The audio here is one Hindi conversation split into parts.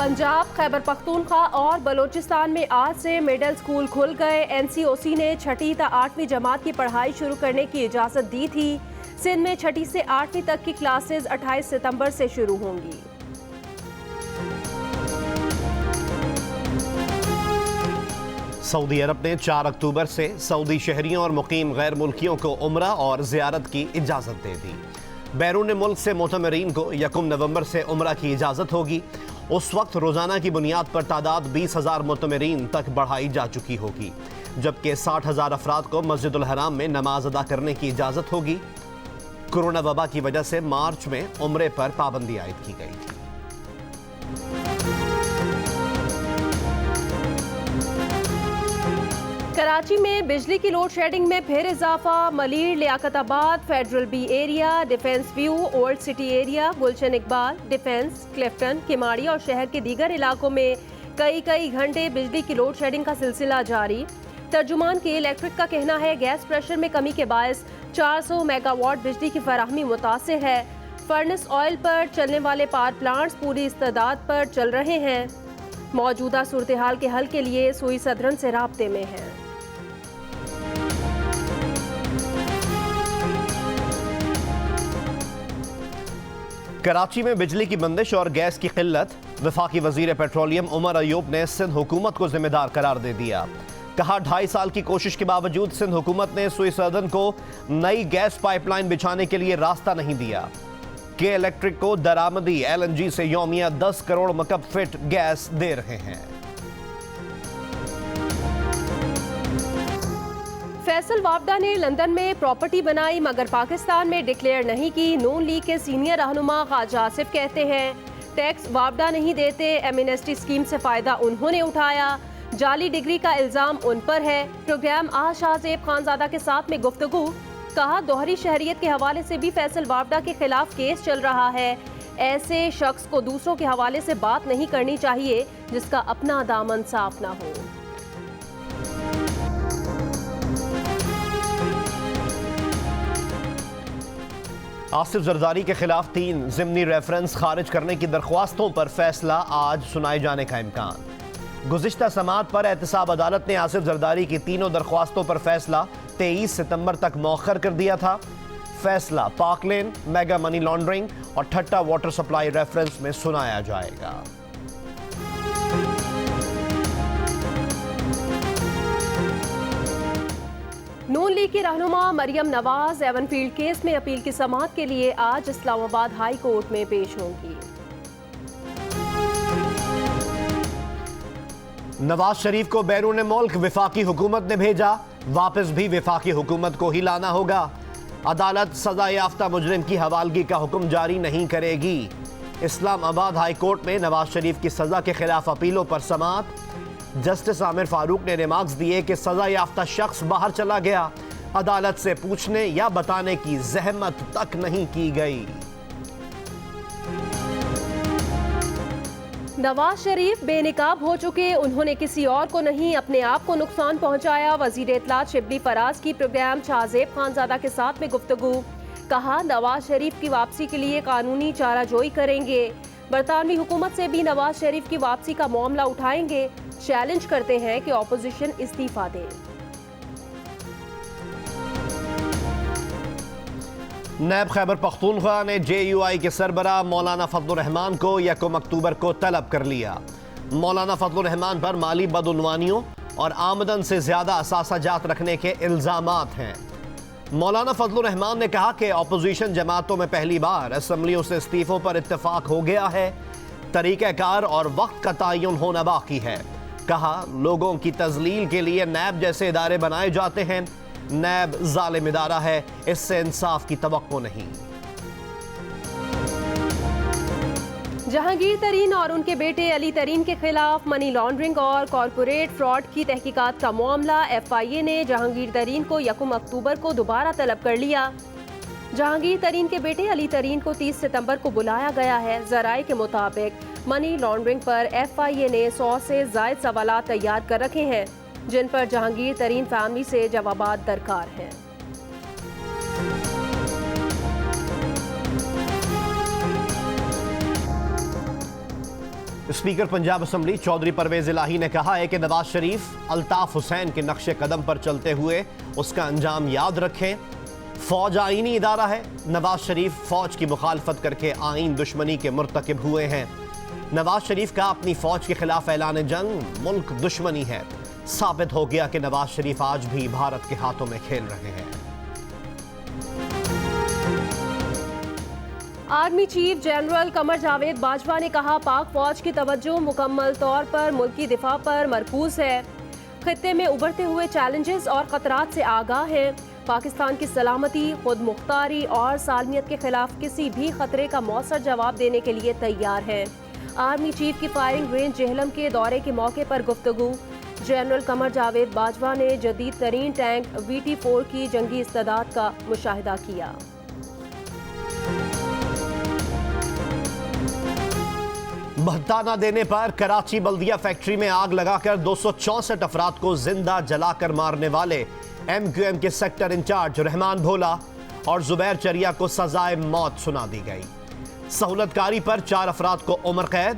पंजाब, खैबर पख्तूनख्वा और बलोचिस्तान में आज से मिडिल स्कूल खुल गए। NCOC ने 6ठी से 8वीं जमात की पढ़ाई शुरू करने की इजाज़त दी थी। सिंध में 6ठी से 8वीं तक की क्लासेस 28 सितंबर से शुरू होंगी। सऊदी अरब ने 4 अक्टूबर से सऊदी शहरियों और मुकीम गैर मुल्कियों को उम्रा और ज़ियारत की इजाज़त दे दी। बैरून मुल्क से मोतमरीन को 1 नवंबर से उम्रा की इजाज़त होगी। उस वक्त रोज़ाना की बुनियाद पर तादाद 20,000 मोतमरीन तक बढ़ाई जा चुकी होगी, जबकि 60,000 अफराद को मस्जिदुल हराम में नमाज अदा करने की इजाज़त होगी। कोरोना वबा की वजह से मार्च में उम्रे पर पाबंदी आयद की गई थी। कराची में बिजली की लोड शेडिंग में फिर इजाफा। Malir, Liaquatabad, federal B area, defence view, old city area, Gulshan Iqbal, defence, Clifton, Kemari और शहर के दीगर इलाकों में कई घंटे बिजली की लोड शेडिंग का सिलसिला जारी। तर्जुमान के इलेक्ट्रिक का कहना है गैस प्रेशर में कमी के बायस 400 मेगावाट बिजली की फराहमी मुतासिर है। फर्नेस ऑयल पर चलने वाले पावर प्लांट्स पूरी इस्तेदाद पर चल रहे हैं। मौजूदा सूरत हाल के हल के लिए सुई सदरन से राब्ते में है। कराची में बिजली की बंदिश और गैस की किल्लत। वफाकी वजीर पेट्रोलियम उमर अयूब ने सिंध हुकूमत को जिम्मेदार करार दे दिया। कहा 2.5 साल की कोशिश के बावजूद सिंध हुकूमत ने सुई सदन को नई गैस पाइपलाइन बिछाने के लिए रास्ता नहीं दिया। के इलेक्ट्रिक को दरामदी LNG से यौमिया 10 करोड़ मकब फिट गैस दे रहे हैं। फैसल वापडा ने लंदन में प्रॉपर्टी बनाई मगर पाकिस्तान में डिक्लेयर नहीं की। नून लीग के सीनियर रहनुमा ख्वाजा आसिफ कहते हैं टैक्स वापडा नहीं देते। एमनेस्टी स्कीम से फायदा उन्होंने उठाया। जाली डिग्री का इल्जाम उन पर है। प्रोग्राम शाहजेब खानजादा के साथ में गुफ्तगू। कहा दोहरी शहरियत के हवाले से भी फैसल वापडा के खिलाफ केस चल रहा है। ऐसे शख्स को दूसरों के हवाले से बात नहीं करनी चाहिए जिसका अपना दामन साफ ना हो। आसिफ जरदारी के खिलाफ 3 ज़िमनी रेफरेंस खारिज करने की दरख्वास्तों पर फैसला आज सुनाए जाने का इम्कान। गुज़िश्ता समाअत पर एहतसाब अदालत ने आसिफ जरदारी की तीनों दरख्वास्तों पर फैसला 23 सितंबर तक मौखर कर दिया था। फैसला पाकलेन, मेगा मनी लॉन्ड्रिंग और ठट्टा वाटर सप्लाई रेफरेंस में सुनाया जाएगा। नून लीग की रहनुमा मरियम नवाज एवनफील्ड केस में अपील की समाअत के लिए आज इस्लामाबाद हाई कोर्ट में पेश होंगी। नवाज शरीफ को बैरून मुल्क वफाकी हुकूमत ने भेजा। वापस भी वफाकी हुकूमत को ही लाना होगा। अदालत सजा याफ्ता मुजरिम की हवालगी का हुक्म जारी नहीं करेगी। इस्लामाबाद हाई कोर्ट में नवाज शरीफ की सजा के खिलाफ अपीलों पर समाअत। जस्टिस आमिर फारूक ने रिमार्क्स दिए कि सजा याफ्ता शख्स बाहर चला गया। अदालत से पूछने या बताने की जहमत तक नहीं की गई। नवाज शरीफ बेनिकाब हो चुके, उन्होंने किसी और को नहीं अपने आप को नुकसान पहुंचाया। वजीर इत्तलात शिबली फराज की प्रोग्राम शाहजेब खानजादा के साथ में गुफ्तगू। कहा नवाज शरीफ की वापसी के लिए कानूनी चाराजोई करेंगे। बरतानवी हुकूमत से भी नवाज शरीफ की वापसी का मामला उठाएंगे। चैलेंज करते हैं कि ऑपोजिशन इस्तीफा दे। नैब खैबर पख्तूनख्वा ने JUI के सरबराह मौलाना फजलुर रहमान को 1 अक्टूबर को तलब कर लिया। मौलाना फजलुर रहमान पर माली बदउनवानियों और आमदन से ज्यादा असासाजात रखने के इल्जामात हैं। मौलाना फजलुर रहमान ने कहा कि अपोजिशन जमातों में पहली बार असम्बलियों से इस्तीफों पर इत्तेफाक हो गया है। तरीक़ाकार और वक्त का तयन होना बाकी है। कहा लोगों की तजलील के लिए नैब जैसे इदारे बनाए जाते हैं। नैब जालिम इदारा है, इससे इंसाफ की तवक्को नहीं। जहांगीर तरीन और उनके बेटे अली तरीन के खिलाफ मनी लॉन्ड्रिंग और कॉरपोरेट फ्रॉड की तहकीकात का मामला। FIA ने जहांगीर तरीन को 1 अक्टूबर को दोबारा तलब कर लिया। जहांगीर तरीन के बेटे अली तरीन को 30 सितंबर को बुलाया गया है। ज़राए के मुताबिक मनी लॉन्ड्रिंग पर FIA ने 100 से ज़ायद सवालात तैयार कर रखे हैं जिन पर जहांगीर तरीन फैमिली से जवाबात दरकार हैं। स्पीकर पंजाब असम्बली चौधरी परवेज इलाही ने कहा है कि नवाज शरीफ अल्ताफ हुसैन के नक्शे कदम पर चलते हुए उसका अंजाम याद रखें। फौज आईनी इदारा है, नवाज शरीफ फौज की मुखालफत करके आईन दुश्मनी के मुर्तकिब हुए हैं। नवाज शरीफ का अपनी फौज के खिलाफ ऐलान जंग मुल्क दुश्मनी है। साबित हो गया कि नवाज शरीफ आज भी भारत के हाथों में खेल रहे हैं। Army chief general Qamar Javed Bajwa ने कहा, पाक फौज की तवज्जो मुकम्मल तौर पर मुल्की दिफा पर मरकूज है। खित्ते में उभरते हुए चैलेंजेस और खतरात से आगाह है। पाकिस्तान की सलामती, खुद मुख्तारी और सालमियत के खिलाफ किसी भी खतरे का मौसर जवाब देने के लिए तैयार है। आर्मी चीफ की फायरिंग रेंज जेहलम के दौरे के मौके पर गुफ्तगू। जनरल कमर जावेद बाजवा ने जदीद तरीन टैंक VT4 की जंगी इस्तेदाद का मुशाहिदा किया। भत्ता न देने पर कराची बल्दिया फैक्ट्री में आग लगाकर 264 अफराद को जिंदा जलाकर मारने वाले MQM के सेक्टर इंचार्ज रहमान भोला और जुबैर चरिया को सजाए मौत सुना दी गई। सहूलतकारी पर 4 अफराद को उम्र कैद।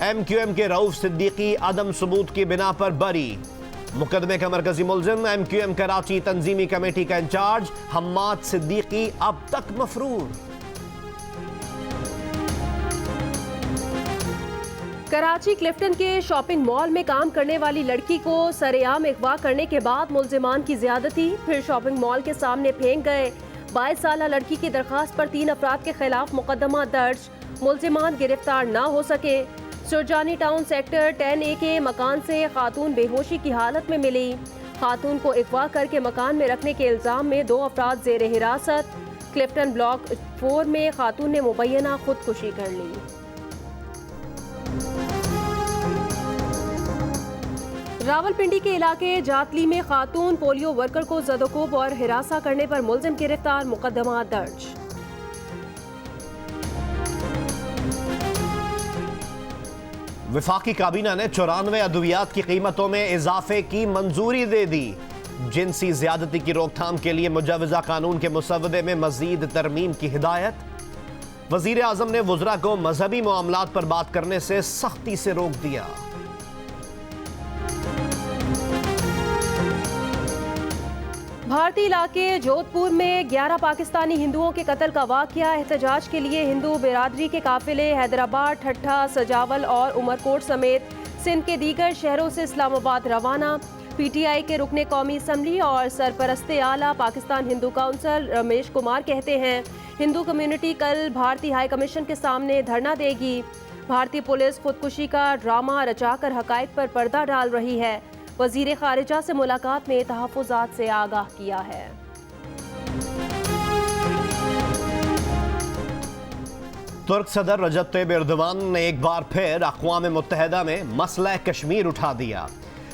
MQM के रऊफ सिद्दीकी अदम सबूत की बिना पर बरी। मुकदमे का मरकजी मुलजिम MQM कराची तंजीमी कमेटी का इंचार्ज हम्माद सिद्दीकी अब तक मफरूर। कराची क्लिफ्टन के शॉपिंग मॉल में काम करने वाली लड़की को सरेआम अगवा करने के बाद मुलजिमान की ज्यादती, फिर शॉपिंग मॉल के सामने फेंक गए। 22 साल लड़की की दरखास्त पर 3 अफराद के खिलाफ मुकदमा दर्ज। मुलजिमान गिरफ्तार न हो सके। सुरजानी टाउन सेक्टर 10A के मकान से खातून बेहोशी की हालत में मिली। खातून को अगवा करके मकान में रखने के इल्जाम में 2 अफराद जेर हिरासत। क्लिफ्टन ब्लॉक 4 में खातून ने मुबैना खुदकुशी कर ली। रावलपिंडी के इलाके जातली में खातून पोलियो वर्कर को ज़दोकोब और हिरासा करने पर मुलजिम गिरफ्तार, मुकदमा दर्ज। वफाकी काबीना ने 94 अद्वियात की कीमतों में इजाफे की मंजूरी दे दी। जिनसी ज्यादती की रोकथाम के लिए मुजवजा कानून के मुसवदे में मजीद तरमीम की हिदायत। वजीर आजम ने वुज़रा को मजहबी मामलात पर बात करने से सख्ती से रोक दिया। भारतीय इलाके जोधपुर में 11 पाकिस्तानी हिंदुओं के कत्ल का वाकया। एहतजाज के लिए हिंदू बिरादरी के काफिले हैदराबाद, ठट्ठा, सजावल और उमरकोट समेत सिंध के दीगर शहरों से इस्लामाबाद रवाना। PTI के रुकने कौमी असम्बली और सरपरस्ते आला पाकिस्तान हिंदू काउंसिल रमेश कुमार कहते हैं, हिंदू कम्युनिटी कल भारतीय हाई कमीशन के सामने धरना देगी। भारतीय पुलिस खुदकुशी का ड्रामा रचाकर हकायक पर पर्दा डाल रही है। वजीर खारिजा से मुलाकात में तहफ़्फ़ुज़ात से आगाह किया है। तुर्क सदर रजब तैयब एर्दोगान ने एक बार फिर अक़वाम मुत्तहिदा में मसला कश्मीर उठा दिया।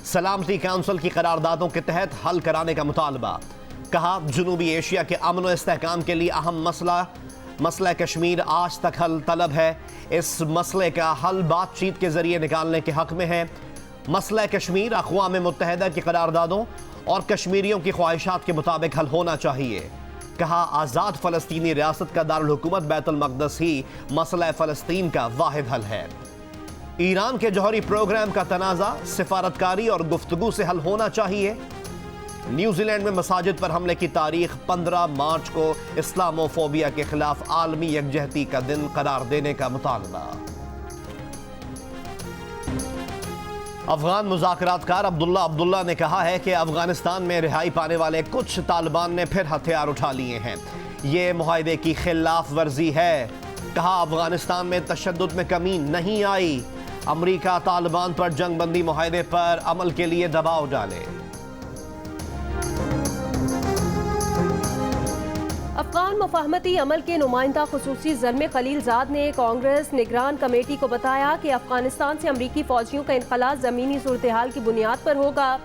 सलामती काउंसिल की करारदादों के तहत हल कराने का मुतालबा। कहा, जनूबी एशिया के अमन व इस्तेहकाम के लिए अहम मसला कश्मीर आज तक हल तलब है। इस मसले का हल बातचीत के जरिए निकालने के हक में है। मसला कश्मीर अक़वाम मुत्तहिदा की करारदादों और कश्मीरियों की ख्वाहिशात के मुताबिक हल होना चाहिए। कहा, आज़ाद फ़लस्तीनी रियासत का दारुल हुकूमत बैतुल मक़दस ही मसला फ़लस्तीन का वाहिद हल है। ईरान के जौहरी प्रोग्राम का तनाज़ा सिफारतकारी और गुफ्तगू से हल होना चाहिए। न्यूजीलैंड में मसाजिद पर हमले की तारीख 15 मार्च को इस्लामोफोबिया के खिलाफ आलमी यकजहती का दिन करार देने का मुतालबा। अफगान मुज़ाकरातकार अब्दुल्ला ने कहा है कि अफगानिस्तान में रिहाई पाने वाले कुछ तालिबान ने फिर हथियार उठा लिए हैं। ये मुआहदे की खिलाफ वर्जी है। कहा, अफगानिस्तान में तशद्दुद में कमी नहीं आई। अमरीका तालिबान पर जंगबंदी मुआहदे पर अमल के लिए दबाव डाले। अफगान मुफाहमती अमल के नुमाइंदा खुसूसी ज़ल्मे खलीलजाद ने कांग्रेस निगरान कमेटी को बताया कि अफगानिस्तान से अमरीकी फौजियों का इनखला ज़मीनी सूरत हाल की बुनियाद पर होगा।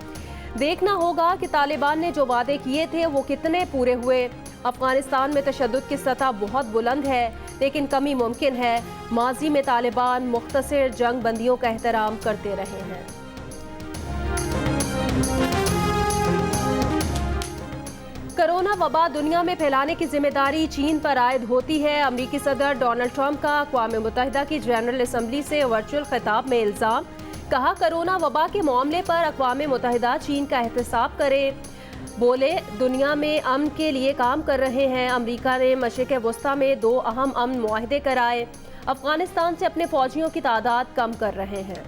देखना होगा कि तालिबान ने जो वादे किए थे वो कितने पूरे हुए। अफगानिस्तान में तशद्दुद की सतह बहुत बुलंद है, लेकिन कमी मुमकिन है। माजी में तालिबान मुख्तसर जंग बंदियों का एहतराम करते रहे हैं। कोरोना वबा दुनिया में फैलाने की जिम्मेदारी चीन पर आयद होती है। अमरीकी सदर डोनाल्ड ट्रंप का अक़वाम मुत्तहिदा की जनरल असम्बली से वर्चुअल खिताब में इल्ज़ाम। कहा, कोरोना वबा के मामले पर अक़वाम मुत्तहिदा चीन का एहतसाब करे। बोले, दुनिया में अमन के लिए काम कर रहे हैं। अमरीका ने मशरिक़ वस्ता में 2 अहम अमन मुआहदे कराए। अफगानिस्तान से अपने फौजियों की तादाद कम कर रहे हैं।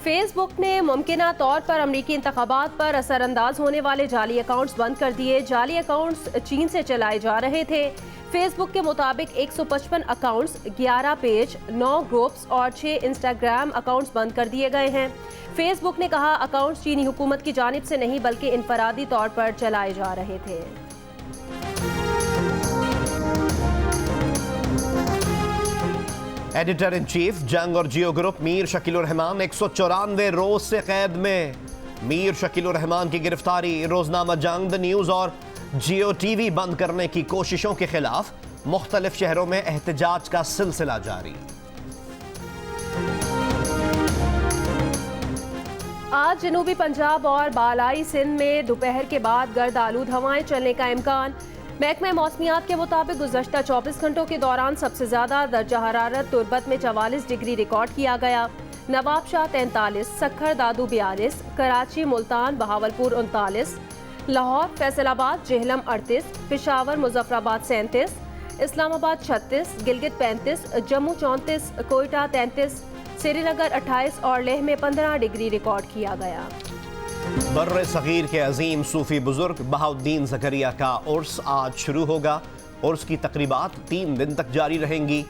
फेसबुक ने मुमकिना तौर पर अमरीकी इंतखाबात पर असरअंदाज होने वाले जाली अकाउंट्स बंद कर दिए। जाली अकाउंट्स चीन से चलाए जा रहे थे। फेसबुक के मुताबिक 155 अकाउंट्स, 11 पेज, 9 ग्रुप्स और 6 इंस्टाग्राम अकाउंट्स बंद कर दिए गए हैं। फेसबुक ने कहा, अकाउंट्स चीनी हुकूमत की जानिब से नहीं बल्कि इनफरादी तौर पर चलाए जा रहे थे। एडिटर इन चीफ जंग और जियो ग्रुप मीर शकील उर रहमान 194 रोज से कैद में। मीर शकील उर रहमान की गिरफ्तारी, रोजनामा जंग, द न्यूज और जियो टीवी बंद करने की कोशिशों के खिलाफ मुख्तलिफ शहरों में एहतजाज का सिलसिला जारी। आज जनूबी पंजाब और बालाई सिंध में दोपहर के बाद गर्द आलूद हवाएं चलने का इम्कान। महकमा मौसमियात के मुताबिक गुज़श्ता 24 घंटों के दौरान सबसे ज़्यादा दर्जा हरारत तुर्बत में 44 डिग्री रिकॉर्ड किया गया। नवाबशाह 43, सखर दादू 42, कराची, मुल्तान, बहावलपुर 39, लाहौर, फैसलाबाद, जेहलम 38, पेशावर, मुजफ्फराबाद 37, इस्लामाबाद 36, गिलगित 35, जम्मू 34, कोयटा 33, श्रीनगर 28 और लेह में 15 डिग्री रिकॉर्ड किया गया। बर्रे सगीर के अजीम सूफी बुजुर्ग बहाउद्दीन ज़करिया का उर्स आज शुरू होगा। उर्स की तकरीबात 3 दिन तक जारी रहेंगी।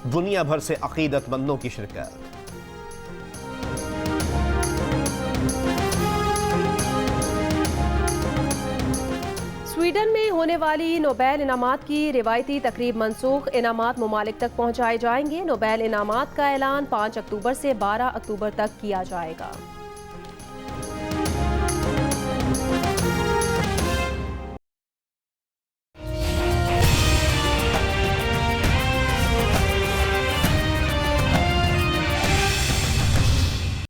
दुनिया भर से अकीदतमंदों की शिरकत। स्वीडन में होने वाली नोबेल इनामात की रिवायती तकरीब मनसूख, इनामात ममालिक तक पहुंचाए जाएंगे। नोबेल इनामात का ऐलान 5 अक्टूबर से 12 अक्टूबर तक किया जाएगा।